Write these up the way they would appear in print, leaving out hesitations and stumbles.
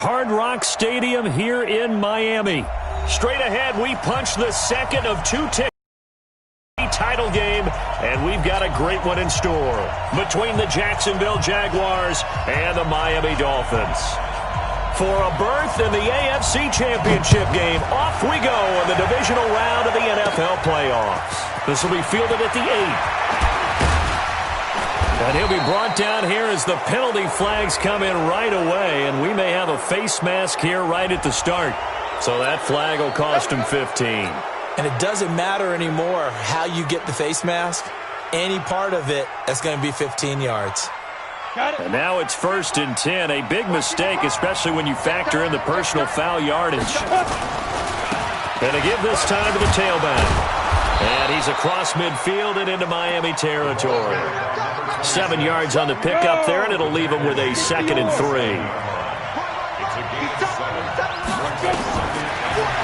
Hard Rock Stadium here in Miami. Straight ahead, we punch the second of two tickets. Title game, and we've got a great one in store between the Jacksonville Jaguars and the Miami Dolphins. For a berth in the AFC Championship game, off we go in the divisional round of the NFL playoffs. This will be fielded at the 8. And he'll be brought down here as the penalty flags come in right away, and we may have a face mask here right at the start. So that flag will cost him 15. And it doesn't matter anymore how you get the face mask. Any part of it, that's going to be 15 yards. And now it's 1st and 10. A big mistake, especially when you factor in the personal foul yardage. And to give this time to the tailback. And he's across midfield and into Miami territory. 7 yards on the pickup there, and it'll leave him with a 2nd and 3.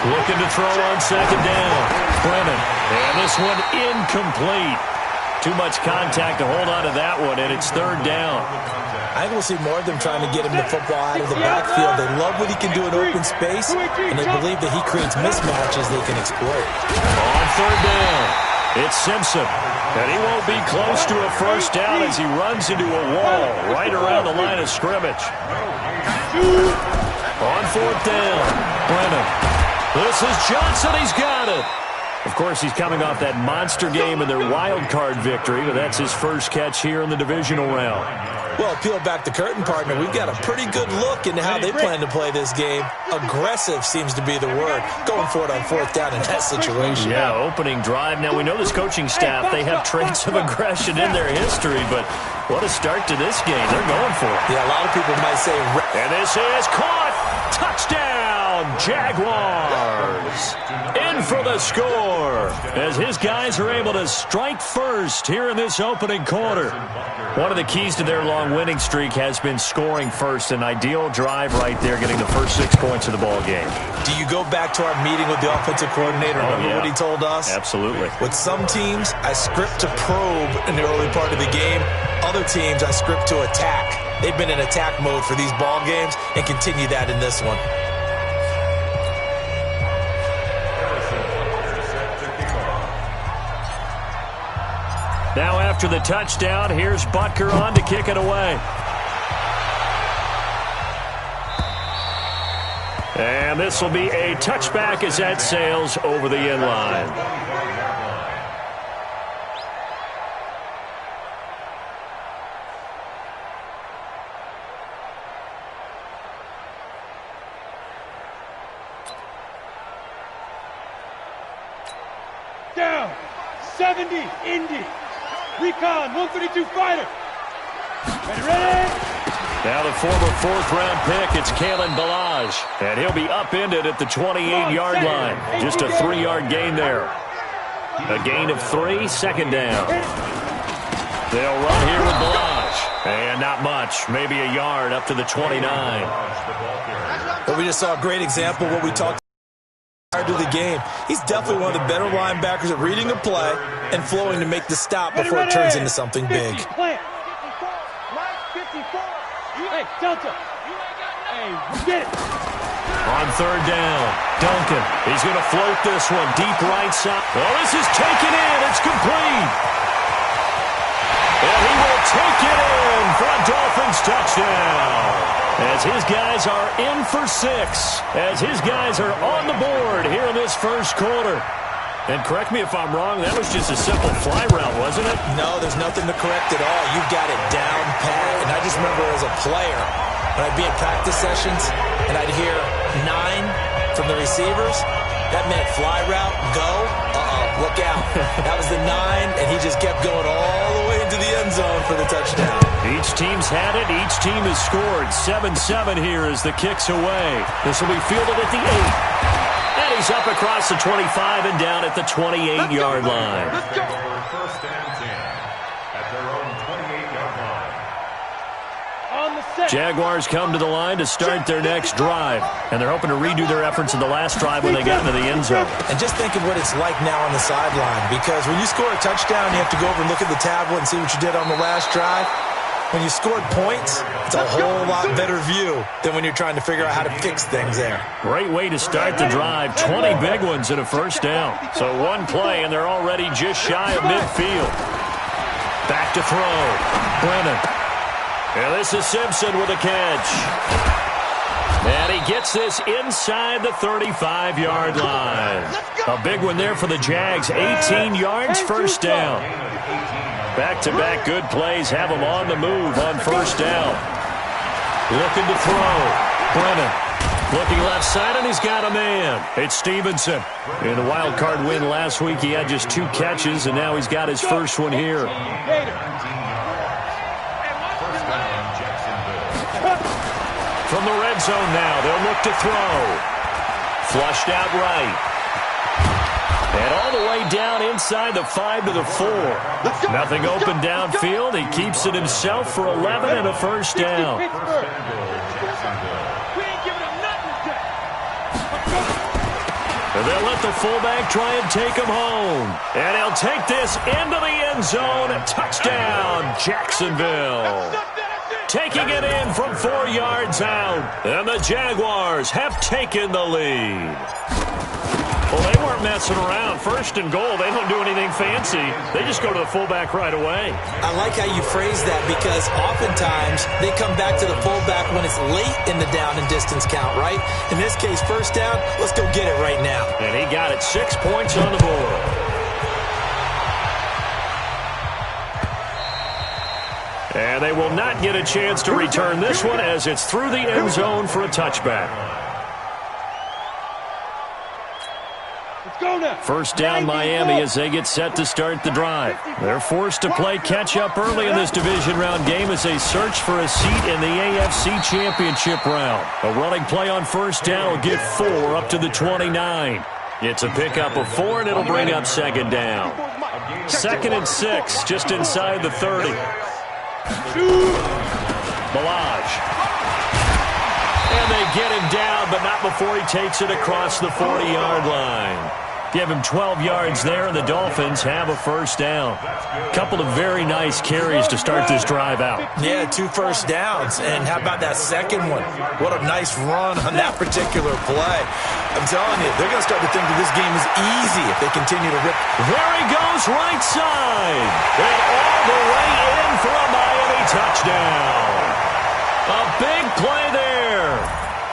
Looking to throw on 2nd down. Brennan. And this one incomplete. Too much contact to hold on to that one, and it's 3rd down. I think we'll see more of them trying to get him the football out of the backfield. They love what he can do in open space, and they believe that he creates mismatches they can exploit. On 3rd down, it's Simpson. And he won't be close to a 1st down as he runs into a wall right around the line of scrimmage. On 4th down, Brennan. This is Johnson. He's got it. Of course, he's coming off that monster game in their wild card victory, but that's his first catch here in the divisional round. Well, peel back the curtain, partner. We've got a pretty good look into how they plan to play this game. Aggressive seems to be the word. Going for it on 4th down in that situation. Yeah, opening drive. Now, we know this coaching staff, they have traits of aggression in their history, but what a start to this game. They're going for it. Yeah, a lot of people might say... And this is caught. Touchdown, Jaguars. In for the score as his guys are able to strike first here in this opening quarter. One of the keys to their long winning streak has been scoring first. An ideal drive right there, getting the first 6 points of the ball game. Do you go back to our meeting with the offensive coordinator? Remember what he told us? Absolutely. With some teams, I script to probe in the early part of the game. Other teams, I script to attack. They've been in attack mode for these ball games and continue that in this one. Now after the touchdown, here's Butker on to kick it away. And this will be a touchback as that sails over the end line. Down, 70, Indy. Recon, 132 fighter. Ready? Now the former 4th-round pick, it's Kalen Ballage. And he'll be upended at the 28-yard line. Just a 3-yard gain there. A gain of 3, 2nd down. They'll run here with Ballage. And not much, maybe a yard up to the 29. But we just saw a great example of what we talked to the game. He's definitely one of the better linebackers at reading a play and flowing to make the stop before it turns into something big. Hey, Delta. Hey, get it. On 3rd down, Duncan. He's going to float this one deep right side. Well, this is taken in. It's complete. And he will take it in for a Dolphins touchdown. As his guys are in for 6. As his guys are on the board here in this first quarter. And correct me if I'm wrong, that was just a simple fly route, wasn't it? No, there's nothing to correct at all. You got it down pat. And I just remember as a player, when I'd be in practice sessions and I'd hear 9 from the receivers, that meant fly route, go, look out. That was the 9, and he just kept going all the way into the end zone for the touchdown. Each team's had it. Each team has scored. 7-7 here as the kick's away. This will be fielded at the 8. And he's up across the 25 and down at the 28-yard line. First and 10 at their own 28-yard line. On the set. Jaguars come to the line to start their next drive. And they're hoping to redo their efforts in the last drive when they got into the end zone. And just think of what it's like now on the sideline. Because when you score a touchdown, you have to go over and look at the tablet and see what you did on the last drive. when you scored points, it's a whole lot better view than when you're trying to figure out how to fix things there. Great way to start the drive. 20 big ones and a first down. So one play, and they're already just shy of midfield. Back to throw. Brennan. And this is Simpson with a catch. And he gets this inside the 35-yard line. A big one there for the Jags. 18 yards, first down. Back-to-back good plays have them on the move on first down. Looking to throw. Brennan. Looking left side, and he's got a man. It's Stevenson. In the wild card win last week, he had just 2 catches, and now he's got his first one here. From the red zone now, they'll look to throw. Flushed out right. And all the way down inside the 5 to the 4. Nothing open downfield. He keeps it himself for 11 and a first down. And they'll let the fullback try and take him home. And he'll take this into the end zone. Touchdown, Jacksonville. Taking it in from 4 yards out. And the Jaguars have taken the lead. Well, they weren't messing around. First and goal, they don't do anything fancy. They just go to the fullback right away. I like how you phrase that because oftentimes they come back to the fullback when it's late in the down and distance count, right? In this case, first down, let's go get it right now. And he got it. 6 points on the board. And they will not get a chance to return this one as it's through the end zone for a touchback. First down Miami as they get set to start the drive. They're forced to play catch-up early in this division round game as they search for a seat in the AFC Championship round. A running play on first down will get 4 up to the 29. It's a pickup of 4, and it'll bring up second down. 2nd and 6, just inside the 30. Balaj. And they get him down, but not before he takes it across the 40-yard line. Give him 12 yards there, and the Dolphins have a first down. Couple of very nice carries to start this drive out. Yeah, 2 first downs. And how about that second one? What a nice run on that particular play. I'm telling you, they're going to start to think that this game is easy if they continue to rip. There he goes, right side. And all the way in for a Miami touchdown. A big play there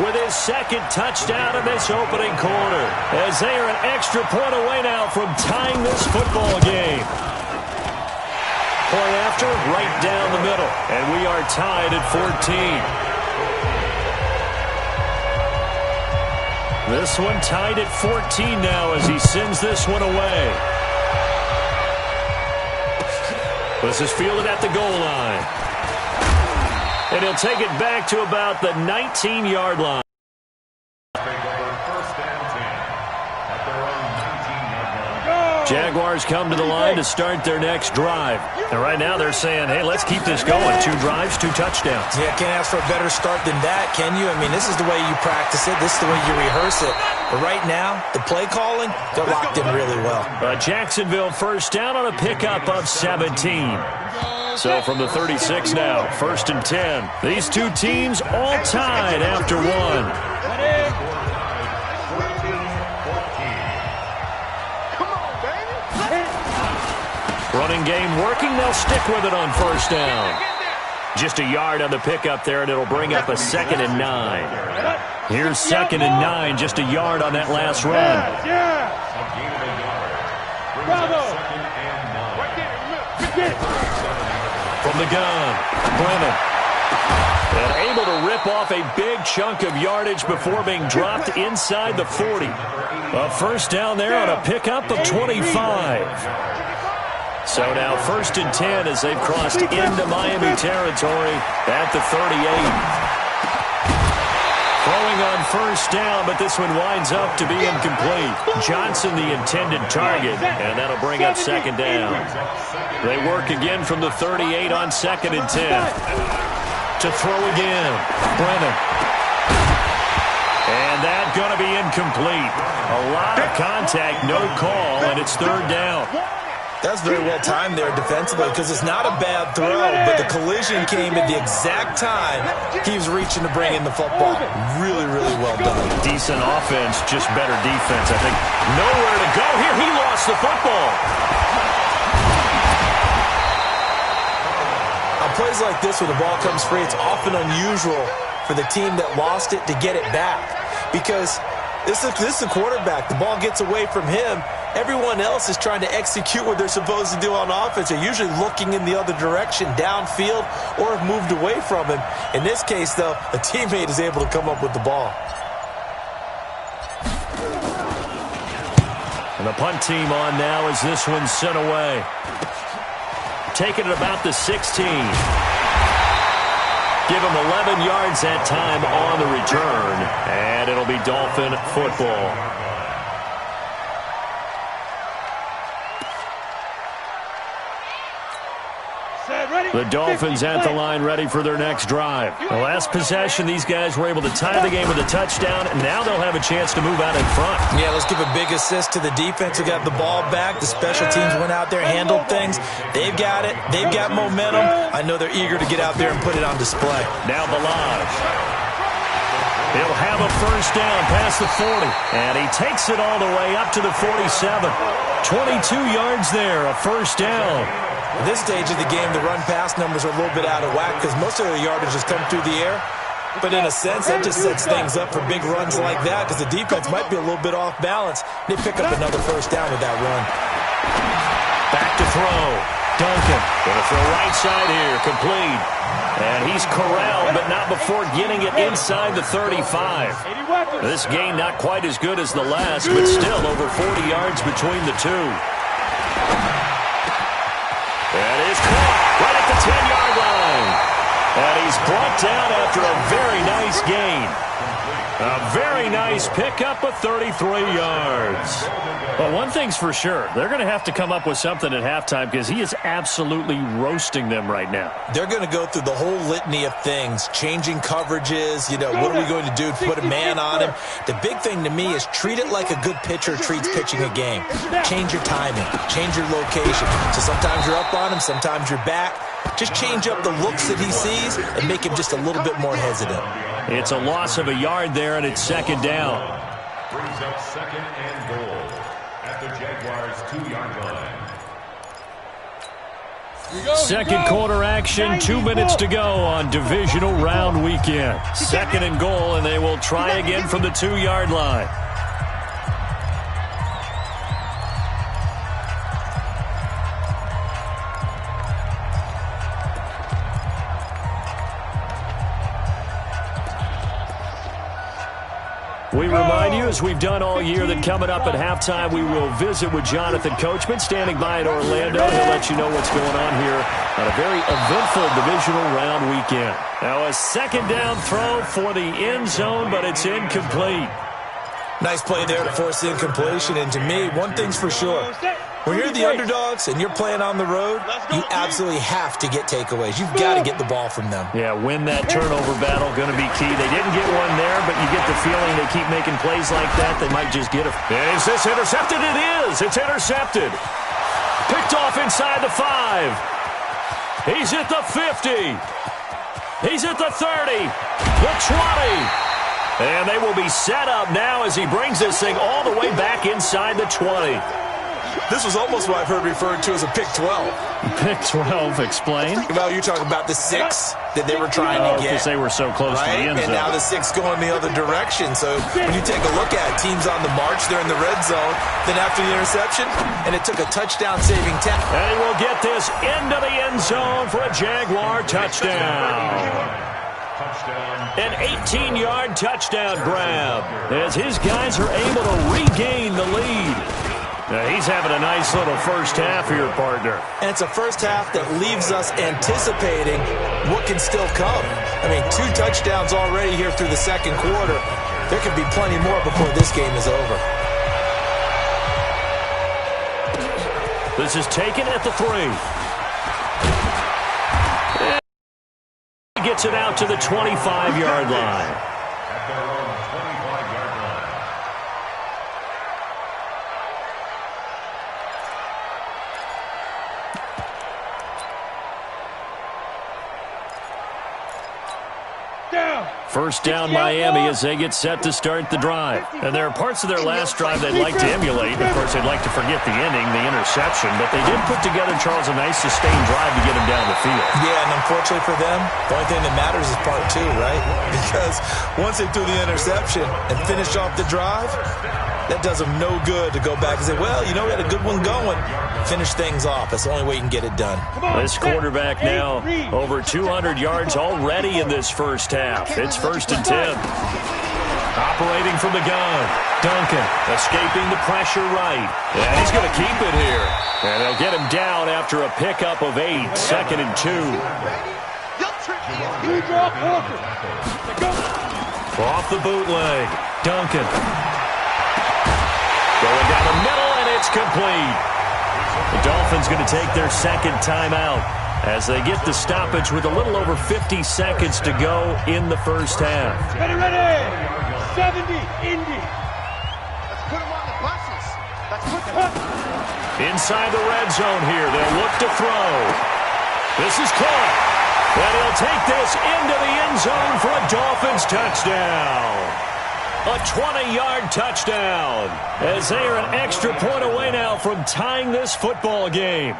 with his second touchdown in this opening quarter, as they are an extra point away now from tying this football game. Point after, right down the middle, and we are tied at 14. This one tied at 14 now as he sends this one away. This is fielded at the goal line. And he'll take it back to about the 19-yard line. Jaguars come to the line to start their next drive. And right now they're saying, hey, let's keep this going. 2 drives, 2 touchdowns. Yeah, can't ask for a better start than that, can you? I mean, this is the way you practice it. This is the way you rehearse it. But right now, the play calling, they're locked in really well. Jacksonville first down on a pickup of 17. So from the 36 now, 1st and 10. These 2 teams all tied after 1. Running game working. They'll stick with it on first down. Just a yard on the pickup there, and it'll bring up a 2nd and 9. Here's 2nd and 9, just a yard on that last run. From the gun, Brennan. And able to rip off a big chunk of yardage before being dropped inside the 40. A first down there on a pickup of 25. So now 1st and 10 as they've crossed into Miami territory at the 38. Throwing on first down, but this one winds up to be incomplete. Johnson the intended target, and that'll bring up 2nd down. They work again from the 38 on 2nd and 10. To throw again, Brennan. And that's going to be incomplete. A lot of contact, no call, and it's 3rd down. That's very well timed there defensively because it's not a bad throw, but the collision came at the exact time he was reaching to bring in the football. Really, really well done. Decent offense, just better defense. I think nowhere to go here. He lost the football. On plays like this where the ball comes free, it's often unusual for the team that lost it to get it back because this is a quarterback. The ball gets away from him. Everyone else is trying to execute what they're supposed to do on offense. They're usually looking in the other direction, downfield, or have moved away from him. In this case, though, a teammate is able to come up with the ball. And the punt team on now as this one's sent away. Taking it about the 16. Give him 11 yards that time on the return. And it'll be Dolphin football. The Dolphins at the line ready for their next drive. The last possession, these guys were able to tie the game with a touchdown, and now they'll have a chance to move out in front. Yeah, let's give a big assist to the defense who got the ball back. The special teams went out there, handled things. They've got it. They've got momentum. I know they're eager to get out there and put it on display. Now Balaj. He'll have a first down past the 40, and he takes it all the way up to the 47. 22 yards there, a first down. At this stage of the game, the run-pass numbers are a little bit out of whack because most of the yardage has come through the air. But in a sense, that just sets things up for big runs like that because the defense might be a little bit off balance. They pick up another first down with that run. Back to throw. Duncan going to throw right side here, complete. And he's corralled, but not before getting it inside the 35. This gain not quite as good as the last, but still over 40 yards between the two. And is caught right at the 10-yard line. And he's brought down after a very nice gain. A very nice pickup of 33 yards. Well, one thing's for sure. They're going to have to come up with something at halftime because he is absolutely roasting them right now. They're going to go through the whole litany of things, changing coverages, what are we going to do to put a man on him? The big thing to me is treat it like a good pitcher treats pitching a game. Change your timing, change your location. So sometimes you're up on him, sometimes you're back. Just change up the looks that he sees and make him just a little bit more hesitant. It's a loss of a yard there, and it's second down. Brings up second and goal at the Jaguars' 2-yard line. Second quarter action, 2 minutes to go on divisional round weekend. Second and goal, and they will try again from the 2-yard line. We remind you, as we've done all year, that coming up at halftime, we will visit with Jonathan Coachman, standing by in Orlando. He'll let you know what's going on here on a very eventful divisional round weekend. Now, a second down throw for the end zone, but it's incomplete. Nice play there to force the incompletion. And to me, one thing's for sure. When you're the underdogs and you're playing on the road, you absolutely have to get takeaways. You've got to get the ball from them. Yeah, win that turnover battle, going to be key. They didn't get one there, but you get the feeling they keep making plays like that, they might just get it. Is this intercepted? It is. It's intercepted. Picked off inside the 5. He's at the 50. He's at the 30. The 20. And they will be set up now as he brings this thing all the way back inside the 20. This was almost what I've heard referred to as a pick 12. Pick 12, explain. Well, you're talking about the 6 that they were trying to get. Because they were so close to the end zone. And now the 6 going the other direction. So when you take a look at it, teams on the march, they're in the red zone. Then after the interception, and it took a touchdown-saving tackle. And he will get this into the end zone for a Jaguar touchdown. An 18-yard touchdown grab as his guys are able to regain the lead. Now he's having a nice little first half here, partner. And it's a first half that leaves us anticipating what can still come. I mean, 2 touchdowns already here through the second quarter. There could be plenty more before this game is over. This is taken at the 3. Gets it out to the 25-yard line. At their own 25-yard line. First down Miami as they get set to start the drive. And there are parts of their last drive they'd like to emulate. Of course, they'd like to forget the inning, the interception. But they did put together, Charles, a nice sustained drive to get them down the field. Yeah, and unfortunately for them, the only thing that matters is part two, right? Because once they threw the interception and finished off the drive, that does them no good to go back and say, well, you know, we had a good one going. Finish things off. That's the only way you can get it done. This quarterback now over 200 yards already in this first half. It's 1st and 10. Operating from the gun. Duncan escaping the pressure right. And he's going to keep it here. And they'll get him down after a pickup of 8. 2nd and 2. Off the bootleg. Duncan. Going down the middle, and it's complete. The Dolphins going to take their second timeout as they get the stoppage with a little over 50 seconds to go in the first half. Ready, 70, Indy. Let's put them on the buses. Let's put them. Inside the red zone here, they'll look to throw. This is caught. And he'll take this into the end zone for a Dolphins touchdown. A 20-yard touchdown as they are an extra point away now from tying this football game.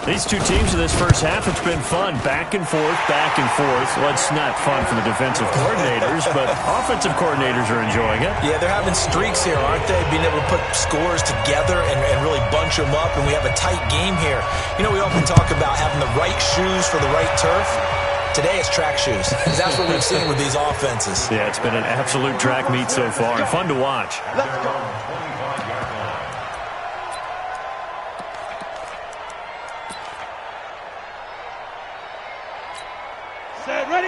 These two teams in this first half, it's been fun. Back and forth, back and forth. Well, it's not fun for the defensive coordinators, but offensive coordinators are enjoying it. Yeah, they're having streaks here, aren't they? Being able to put scores together and really bunch them up, and we have a tight game here. You know, we often talk about having the right shoes for the right turf. Today it's track shoes. That's what we've seen with these offenses. Yeah, it's been an absolute track meet so far and fun to watch. Let's go.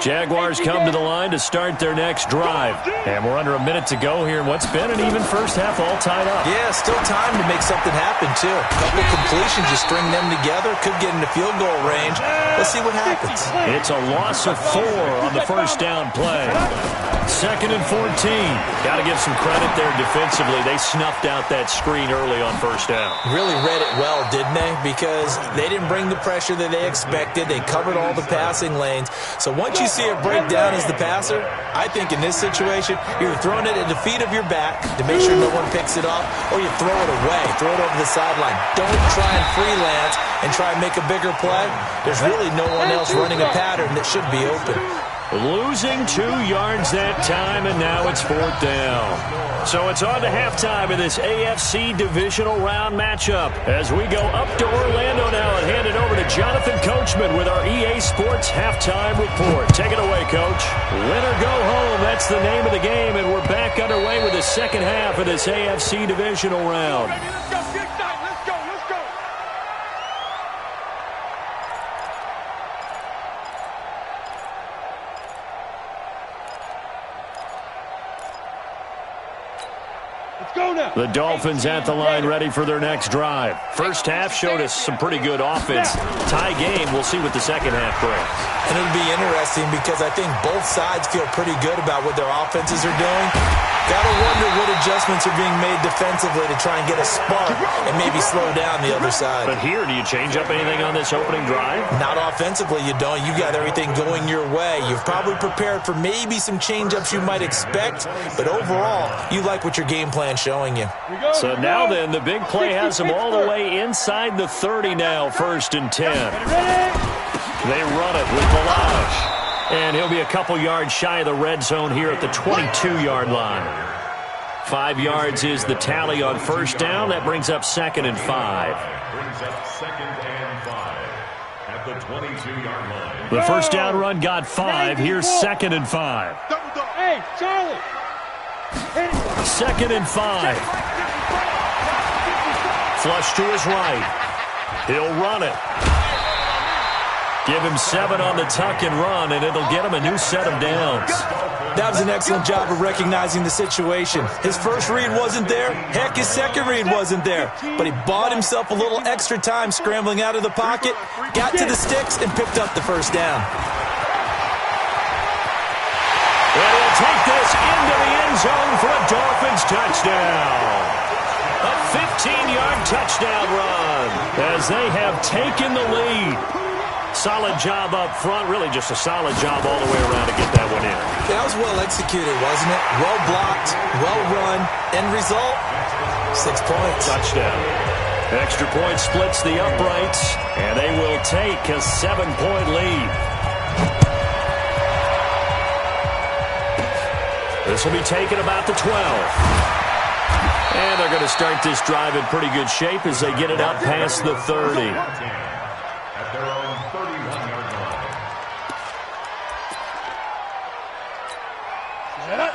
Jaguars come to the line to start their next drive. And we're under a minute to go here in what's been an even first half, all tied up. Yeah, still time to make something happen, too. A couple completions, you string them together, could get into field goal range. Let's see what happens. It's a loss of 4 on the first down play. 2nd and 14. Got to give some credit there defensively. They snuffed out that screen early on first down. Really read it well, didn't they? Because they didn't bring the pressure that they expected. They covered all the passing lanes. So once you see it break down as the passer, I think in this situation, you're throwing it at the feet of your back to make sure no one picks it up, or you throw it away, throw it over the sideline. Don't try and freelance and try and make a bigger play. There's really no one else running a pattern that should be open. Losing 2 yards that time, and now it's 4th down. So it's on to halftime in this AFC divisional round matchup as we go up to Orlando now and hand it over to Jonathan Coachman with our EA Sports halftime report. Take it away, Coach. Win or go home, that's the name of the game, and we're back underway with the second half of this AFC divisional round. Let's go, get excited. Let's go, let's go. The Dolphins at the line ready for their next drive. First half showed us some pretty good offense. Tie game, we'll see what the second half brings. And it'll be interesting because I think both sides feel pretty good about what their offenses are doing. Gotta wonder what adjustments are being made defensively to try and get a spark and maybe slow down the other side. But here, do you change up anything on this opening drive? Not offensively, you don't. You got everything going your way. You've probably prepared for maybe some change-ups you might expect, but overall, you like what your game plan's showing you. So now then, the big play has them all the way inside the 30 now, 1st and 10. They run it with Balaj. And he'll be a couple yards shy of the red zone here at the 22-yard line. 5 yards is the tally on first down. That brings up 2nd and 5. Brings up 2nd and 5 at the 22-yard line. The first down run got 5. Here's 2nd and 5. Hey, Charlie. 2nd and 5. Flush to his right. He'll run it. Give him 7 on the tuck and run, and it'll get him a new set of downs. That was an excellent job of recognizing the situation. His first read wasn't there. Heck, his second read wasn't there. But he bought himself a little extra time scrambling out of the pocket, got to the sticks, and picked up the first down. And he'll take this into the end zone for a Dolphins touchdown. A 15-yard touchdown run as they have taken the lead. Solid job up front, really just a solid job all the way around to get that one in. That was well executed, wasn't it? Well blocked, well run. End result, 6 points. Touchdown. Extra point splits the uprights, and they will take a 7-point lead. This will be taken about the 12. And they're going to start this drive in pretty good shape as they get it up past the 30. At their own 31-yard line.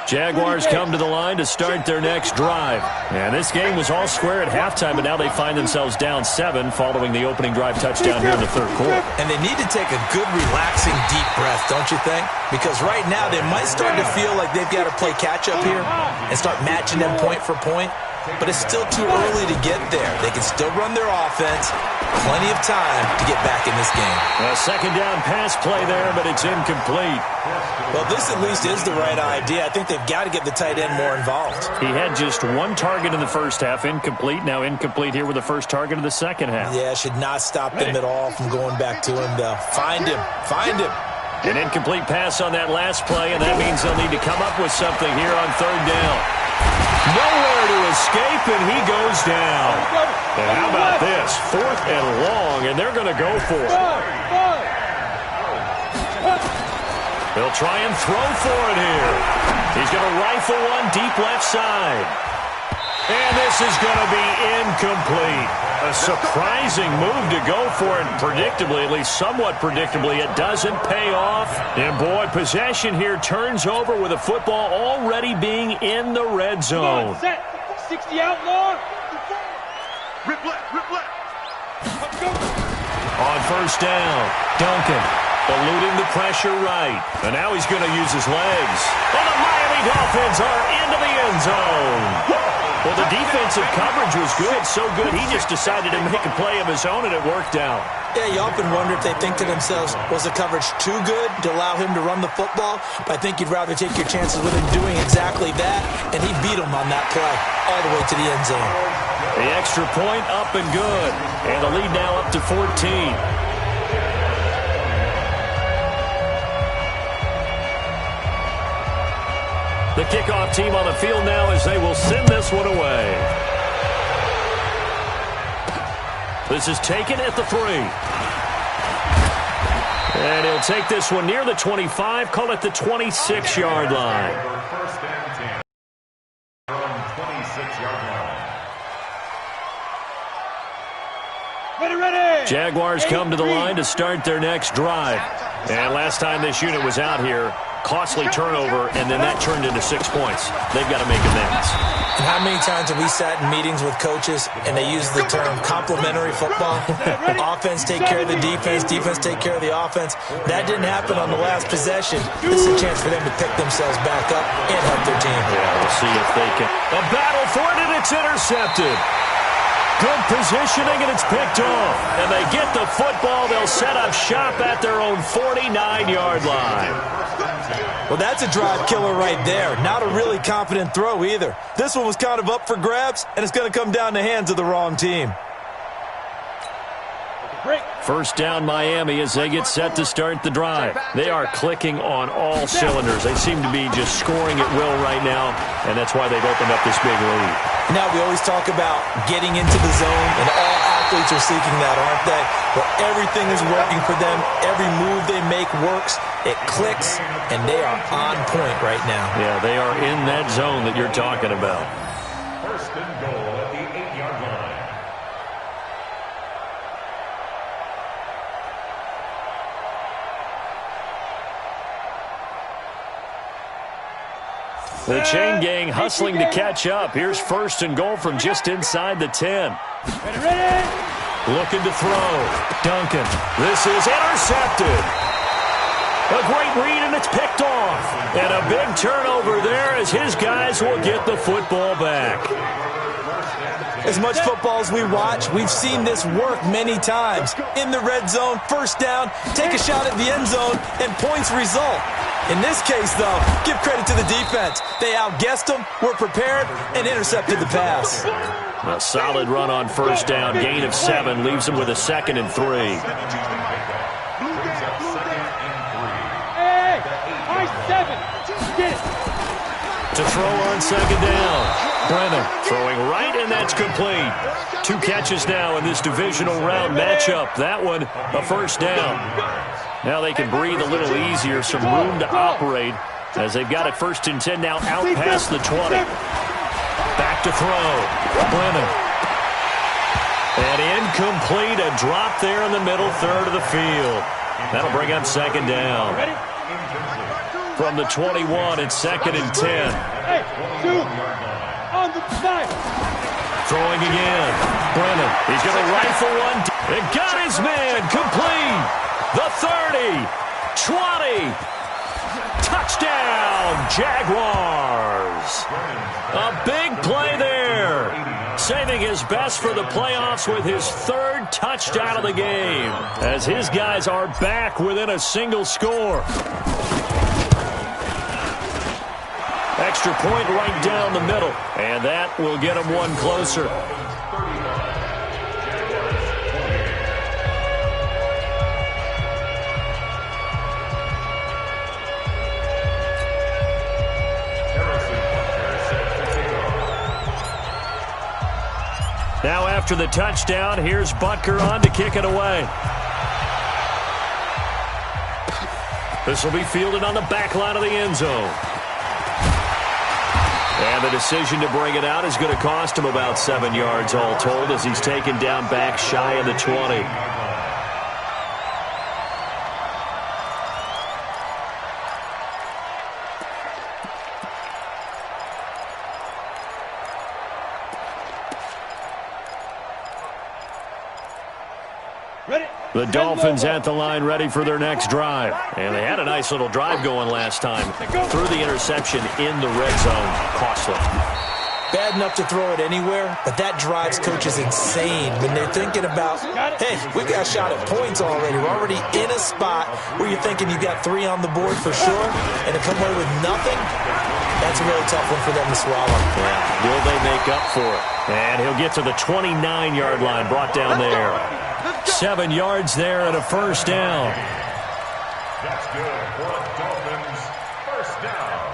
Jaguars come to the line to start their next drive. And this game was all square at halftime, but now they find themselves down 7 following the opening drive touchdown here in the third quarter. And they need to take a good, relaxing, deep breath, don't you think? Because right now they might start to feel like they've got to play catch-up here and start matching them point for point. But it's still too early to get there. They can still run their offense. Plenty of time to get back in this game. A second down pass play there, but it's incomplete. Well, this at least is the right idea. I think they've got to get the tight end more involved. He had just 1 target in the first half, incomplete. Now incomplete here with the first target of the second half. Yeah, should not stop them at all from going back to him, though. Find him. Find him. An incomplete pass on that last play, and that means they'll need to come up with something here on third down. Nowhere to escape, and he goes down. And how about this? 4th and long, and they're going to go for it. They'll try and throw for it here. He's going to rifle one deep left side. And this is going to be incomplete. A surprising move to go for it, and predictably, at least somewhat predictably, it doesn't pay off. And boy, possession here turns over with a football already being in the red zone. Set. 60 out long. Rip left, rip left. Let's go. On first down, Duncan eluding the pressure right. And now he's going to use his legs. And the Miami Dolphins are into the end zone. Well, the defensive coverage was good, so good he just decided to make a play of his own, and it worked out. Yeah, you often wonder if they think to themselves, was the coverage too good to allow him to run the football? But I think you'd rather take your chances with him doing exactly that, and he beat him on that play all the way to the end zone. The extra point up and good, and the lead now up to 14. The kickoff team on the field now as they will send this one away. This is taken at the 3. And he'll take this one near the 25, call it the 26-yard line. First and 10 from 26-yard line. Ready. Jaguars come to the line to start their next drive. And last time this unit was out here, costly turnover, and then that turned into 6 points. They've got to make amends. And how many times have we sat in meetings with coaches and they use the term complementary football? Offense take care of the defense, defense take care of the offense. That didn't happen on the last possession. This is a chance for them to pick themselves back up and help their team. Yeah, we'll see if they can. A battle for it, and it's intercepted. Good positioning, and it's picked off. And they get the football. They'll set up shop at their own 49-yard line. Well, that's a drive killer right there. Not a really confident throw either. This one was kind of up for grabs, and it's going to come down the hands of the wrong team. First down Miami as they get set to start the drive. They are clicking on all cylinders. They seem to be just scoring at will right now, and that's why they've opened up this big lead. Now we always talk about getting into the zone, and all athletes are seeking that, aren't they? Where everything is working for them. Every move they make works. It clicks, and they are on point right now. Yeah, they are in that zone that you're talking about. First and goal at the 8-yard line. The chain gang hustling to catch up. Here's first and goal from just inside the 10. Ready. Looking to throw. Duncan. This is intercepted. A great read, and it's picked off. And a big turnover there as his guys will get the football back. As much football as we watch, we've seen this work many times. In the red zone, first down, take a shot at the end zone, and points result. In this case, though, give credit to the defense. They outguessed them, were prepared, and intercepted the pass. A solid run on first down. Gain of 7 leaves them with a 2nd and 3. Get it. To throw on second down. Brennan throwing right, and that's complete. 2 catches now in this divisional round matchup. That one, a first down. Now they can breathe a little easier, some room to operate as they've got it 1st and 10 now out past the 20. Back to throw. Brennan. And incomplete, a drop there in the middle third of the field. That'll bring up second down. From the 21, it's 2nd and 10. Hey, 2 on the side. Throwing again. Brennan, he's going to rifle one. It got his man. Complete. The 30. 20. Touchdown, Jaguars. A big play there. Saving his best for the playoffs with his 3rd touchdown of the game. As his guys are back within a single score. Extra point right down the middle. And that will get him one closer. Now after the touchdown, here's Butker on to kick it away. This will be fielded on the back line of the end zone. And the decision to bring it out is going to cost him about 7 yards all told as he's taken down back shy of the 20. The Dolphins at the line ready for their next drive. And they had a nice little drive going last time. Threw the interception in the red zone. Costly. Bad enough to throw it anywhere, but that drives coaches insane when they're thinking about, hey, we got a shot at points already. We're already in a spot where you're thinking you got 3 on the board for sure, and to come away with nothing, that's a really tough one for them to swallow. Yeah. Will they make up for it? And he'll get to the 29-yard line, brought down there. 7 yards there and a first down. That's good for the Dolphins. First down.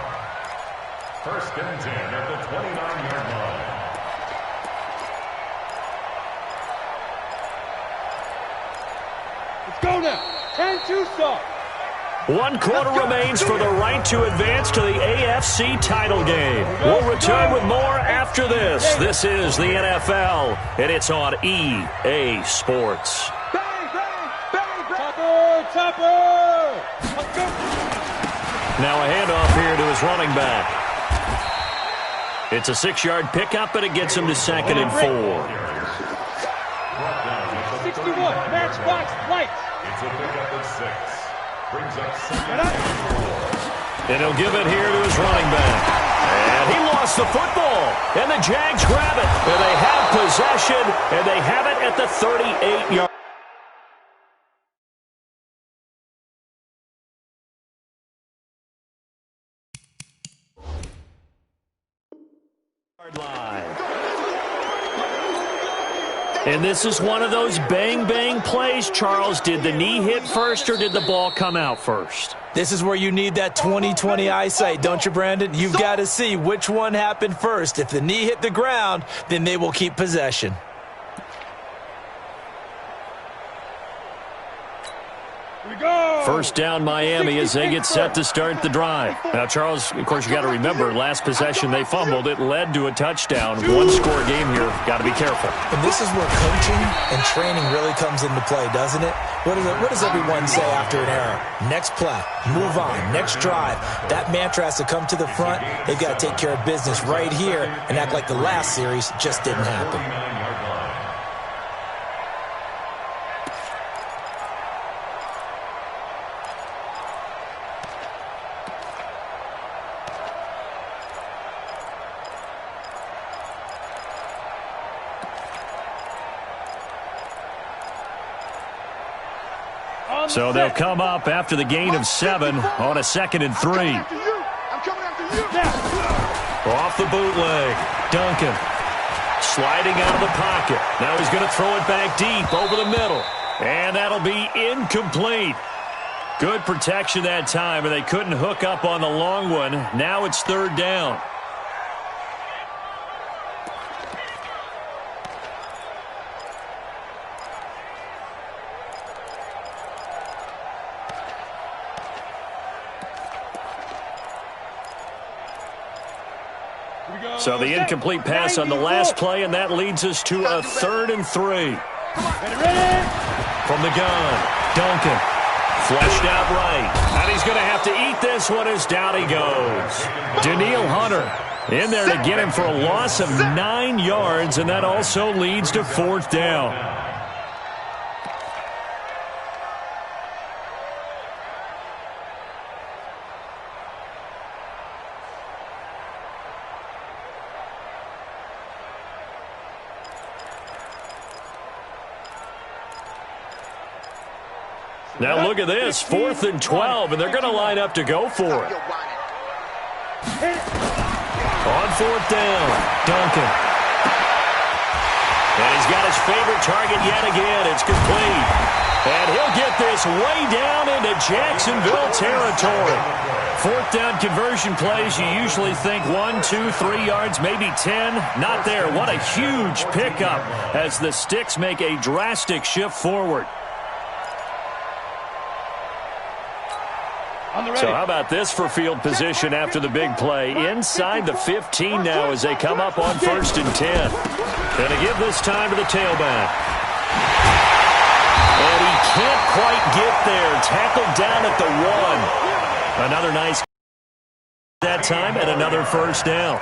1st and 10 at the 29-yard line. Let's go now. 10-2 start. 1 quarter remains for the right to advance to the AFC title game. We'll return with more after this. This is the NFL, and it's on EA Sports. Topper! Let's go. Now a handoff here to his running back. It's a 6-yard pickup, and it gets him to 2nd and 4. 61, matchbox lights. It's a pickup of 6. Brings up 2nd and 4. And he'll give it here to his running back. And he lost the football. And the Jags grab it. And they have possession, and they have it at the 38-yard line. And this is one of those bang-bang plays, Charles. Did the knee hit first or did the ball come out first? This is where you need that 20/20 eyesight, don't you, Brandon? You've got to see which one happened first. If the knee hit the ground, then they will keep possession. First down Miami as they get set to start the drive. Now, Charles, of course, you got to remember, last possession they fumbled. It led to a touchdown. 1-score game here. Got to be careful. And this is where coaching and training really comes into play, doesn't it? What does everyone say after an error? Next play, move on, next drive. That mantra has to come to the front. They've got to take care of business right here and act like the last series just didn't happen. So they'll come up after the gain of 7 on a 2nd and 3. I'm coming after you. Off the bootleg. Duncan sliding out of the pocket. Now he's going to throw it back deep over the middle. And that'll be incomplete. Good protection that time, and they couldn't hook up on the long one. Now it's third down. So the incomplete pass on the last play, and that leads us to a 3rd and 3. From the gun, Duncan. Fleshed out right. And he's going to have to eat this one as down he goes. Danielle Hunter in there to get him for a loss of 9 yards, and that also leads to 4th down. Now look at this, 4th and 12, and they're going to line up to go for it. On 4th down, Duncan. And he's got his favorite target yet again. It's complete. And he'll get this way down into Jacksonville territory. 4th down conversion plays, you usually think 1, 2, 3 yards, maybe 10. Not there. What a huge pickup as the Sticks make a drastic shift forward. So how about this for field position after the big play? Inside the 15 now as they come up on 1st and 10. Going to give this time to the tailback. And he can't quite get there. Tackled down at the 1. Another nice that time and another 1st down.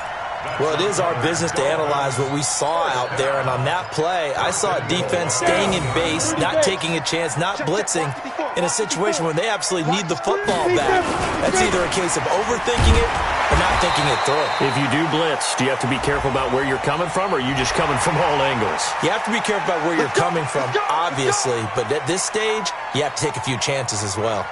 Well, it is our business to analyze what we saw out there, and on that play, I saw a defense staying in base, not taking a chance, not blitzing, in a situation where they absolutely need the football back. That's either a case of overthinking it or not thinking it through. If you do blitz, do you have to be careful about where you're coming from, or are you just coming from all angles? You have to be careful about where you're coming from, obviously, but at this stage, you have to take a few chances as well.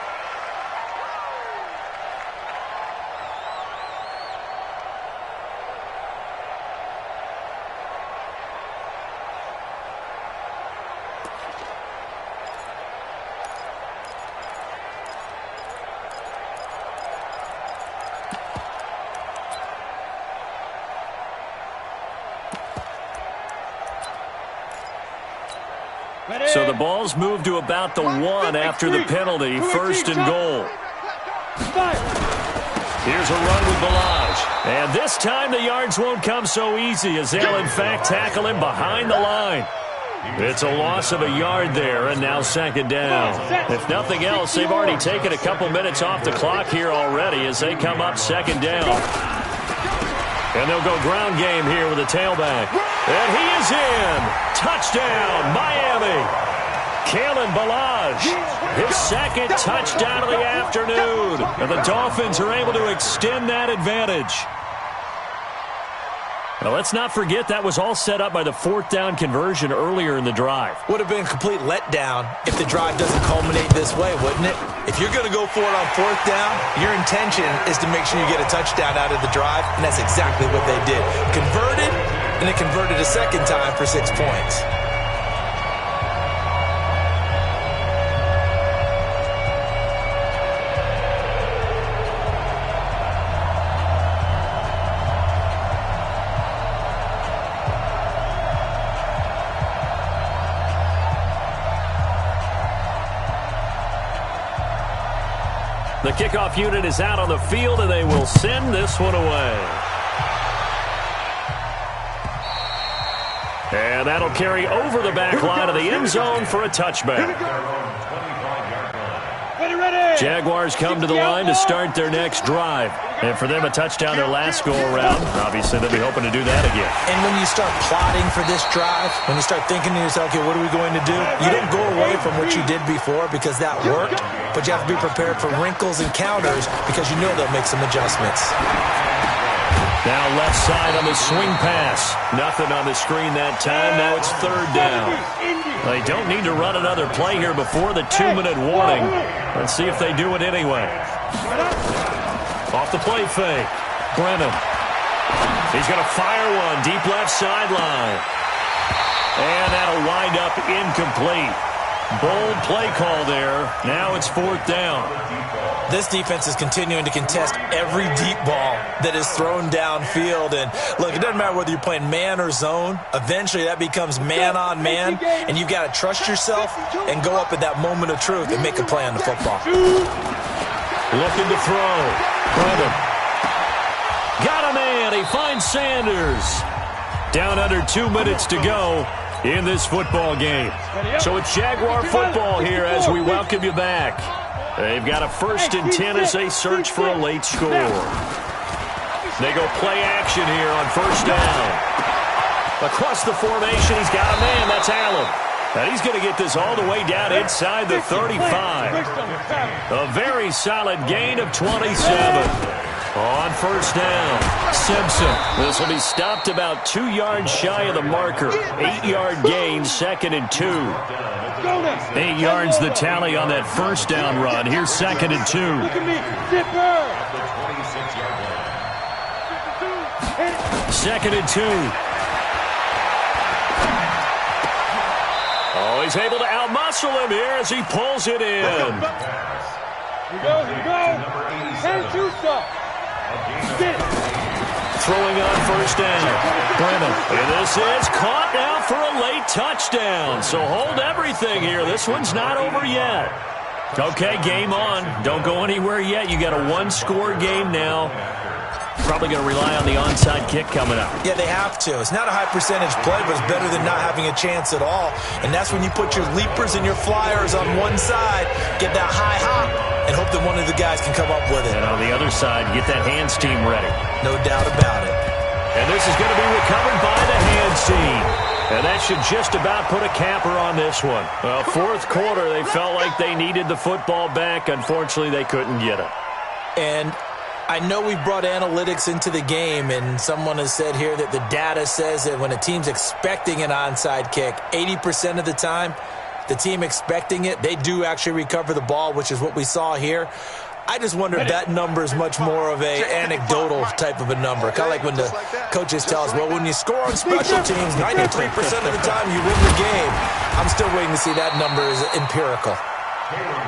So the ball's moved to about the 1 after the penalty. 1st and goal. Here's a run with Balaj. And this time the yards won't come so easy as they'll in fact tackle him behind the line. It's a loss of a yard there, and now 2nd down. If nothing else, they've already taken a couple minutes off the clock here already as they come up 2nd down. And they'll go ground game here with a tailback. And he is in. Touchdown, Miami. Kalen Balaj, his 2nd touchdown of the afternoon. And the Dolphins are able to extend that advantage. Now, let's not forget that was all set up by the 4th down conversion earlier in the drive. Would have been a complete letdown if the drive doesn't culminate this way, wouldn't it? If you're going to go for it on 4th down, your intention is to make sure you get a touchdown out of the drive, and that's exactly what they did. Converted, and it converted a 2nd time for 6 points. The kickoff unit is out on the field, and they will send this one away. And that'll carry over the back line of the end zone for a touchback. Jaguars come to the line to start their next drive. And for them, a touchdown their last go-around. Obviously, they'll be hoping to do that again. And when you start plotting for this drive, when you start thinking to yourself, okay, what are we going to do? You don't go away from what you did before because that worked, but you have to be prepared for wrinkles and counters because you know they'll make some adjustments. Now left side on the swing pass. Nothing on the screen that time. Now it's 3rd down. They don't need to run another play here before the 2-minute warning. Let's see if they do it anyway. Off the play fake. Brennan. He's going to fire one deep left sideline. And that'll wind up incomplete. Bold play call there. Now it's 4th down. This defense is continuing to contest every deep ball that is thrown downfield. And, look, it doesn't matter whether you're playing man or zone. Eventually, that becomes man-on-man, and you've got to trust yourself and go up at that moment of truth and make a play on the football. Looking to throw. Brennan. Got a man. He finds Sanders. Down under 2 minutes to go in this football game. So it's Jaguar football here as we welcome you back. They've got a 1st and 10 as they search for a late score. They go play action here on 1st down. Across the formation, he's got a man. That's Allen. And he's going to get this all the way down inside the 35. A very solid gain of 27. On 1st down, Simpson. This will be stopped about 2 yards shy of the marker. 8-yard gain, 2nd and 2. 8 yards the tally on that 1st down run. Here's 2nd and 2. Look at me. Zipper. 2nd and 2. Oh, he's able to outmuscle him here as he pulls it in. Here we go. 10-2 stop. Throwing on 1st down. Brennan. And this is caught now for a late touchdown. So hold everything here. This one's not over yet. Okay, game on. Don't go anywhere yet. You got a 1-score game now. Probably going to rely on the onside kick coming up. Yeah, they have to. It's not a high percentage play, but it's better than not having a chance at all. And that's when you put your leapers and your flyers on one side, get that high hop, and hope that one of the guys can come up with it. And on the other side, get that hands team ready. No doubt about it. And this is going to be recovered by the hands team. And that should just about put a capper on this one. Well, 4th quarter, they felt like they needed the football back. Unfortunately, they couldn't get it. And I know we brought analytics into the game, and someone has said here that the data says that when a team's expecting an onside kick, 80% of the time, the team expecting it, they do actually recover the ball, which is what we saw here. I just wonder if that number is much more of a anecdotal type of a number. Kind of like when the coaches tell us, well, when you score on special teams, 93% of the time you win the game. I'm still waiting to see that number is empirical.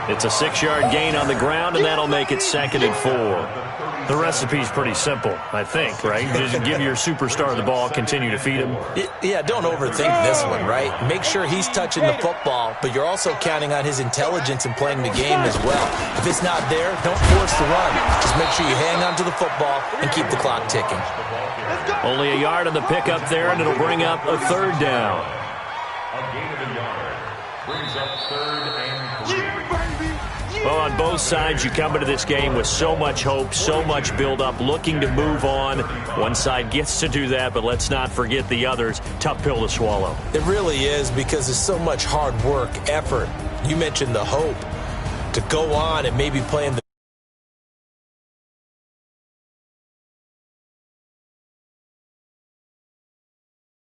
It's a 6-yard gain on the ground, and that'll make it 2nd and 4. The recipe's pretty simple, I think, right? Just give your superstar the ball, continue to feed him. Yeah, don't overthink this one, right? Make sure he's touching the football, but you're also counting on his intelligence in playing the game as well. If it's not there, don't force the run. Just make sure you hang on to the football and keep the clock ticking. Only a yard on the pickup there, and it'll bring up a 3rd down. A gain of a yard brings up 3rd and 3. Well, on both sides, you come into this game with so much hope, so much build-up, looking to move on. One side gets to do that, but let's not forget the others. Tough pill to swallow. It really is, because there's so much hard work, effort. You mentioned the hope to go on and maybe play in the